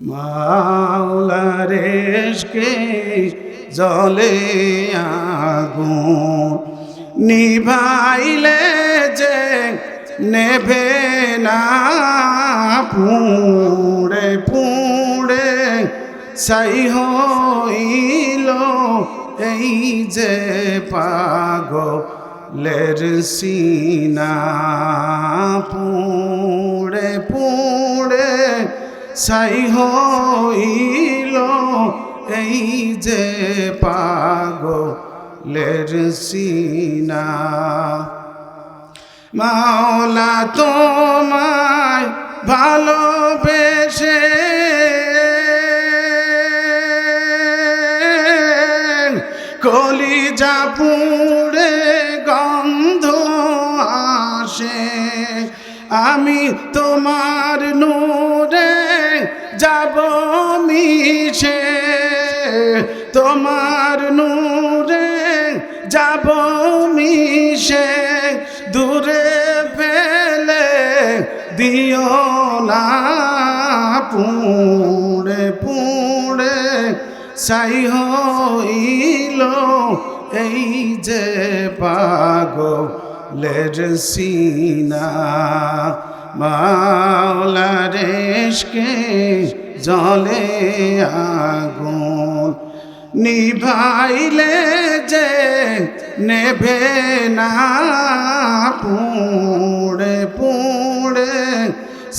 মাওলার ইশকে জ্বলে আগুন, নিভাইলে যে নেভে না, পুড়ে পুড়ে ছাই হইল এই যে পাগলের সিনা। পুড়ে পুড়ে ছাই হইল এই যে পাগলের সিনা। মাওলা তোমায় ভালোবেসে কলিজা পুড়ে গন্ধ আসে, আমি তোমার নূরে যাব মিশে, তোমার নূরে যাব মিশে, দূরে ফেলে দিও না। পুড়ে পুড়ে ছাই হইল এই যে পাগলের সিনা। মাওলার ইশকে জ্বলে আগুন, নিভাইলে যে নেভে না, পুড়ে পুড়ে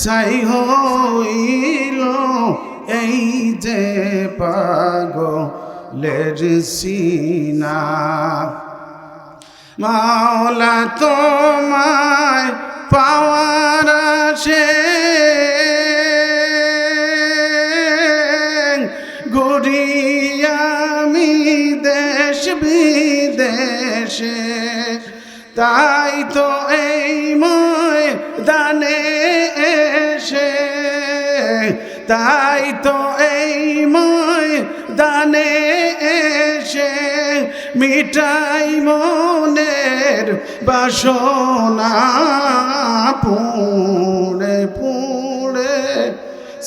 ছাই হইল এই যে পাগলের সিনা। মাওলা তোমায় পাওয়ার আশে ঘুরি আমি দেশ বিদেশে, তাই তো এই ময়দানে এসে, তাই তো এই ময়দানে এসে মিটাই মনের বাসনা। পুড়ে পুড়ে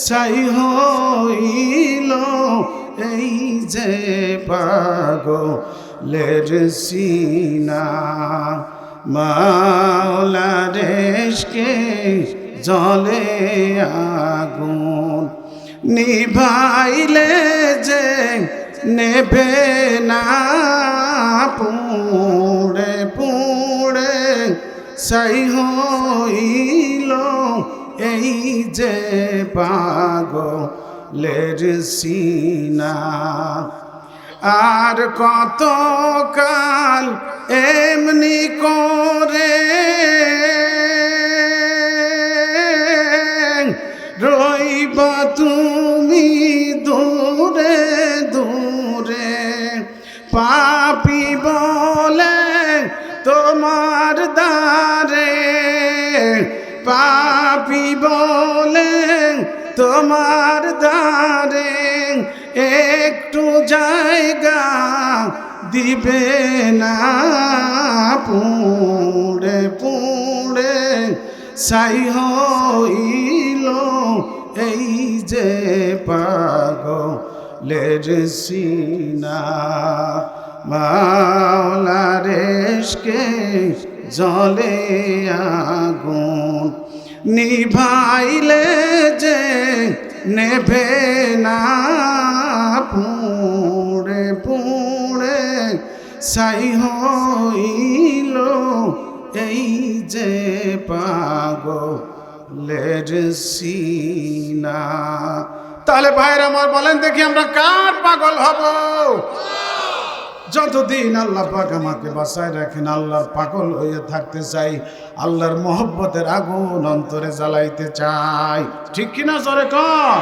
ছাই হইল এই যে পাগলের সিনা। মাওলার ইশকে জ্বলে আগুন, নিভাইলে যে নেভে না, পুড়ে পুড়ে ছাই হইল এই যে পাগলের সিনা। আর কত কাল এমনি করে রইবা তুমি দূরে দূরে, পাপী বলে তোমার দ্বারে, পাপী বলে তোমার দ্বারে একটু জায়গা দিবে না। পুড়ে পুড়ে ছাই হইল এই যে পাগলের সিনা। মাওলার ইশকে জ্বলে আগুন, নিভাইলে যে নেভে না, পুড়ে পুড়ে ছাই হইল এই যে পাগলের সিনা। তাহলে ভাইরা আমার বলেন দেখি আমরা কার পাগল হব? যতদিন আল্লাহ পাক আমাকে বাঁচায় রাখেন আল্লাহর পাগল হয়ে থাকতে চাই, আল্লাহর মহব্বতের আগুন অন্তরে জ্বালাইতে চাই। ঠিক কিনা জোরে কর।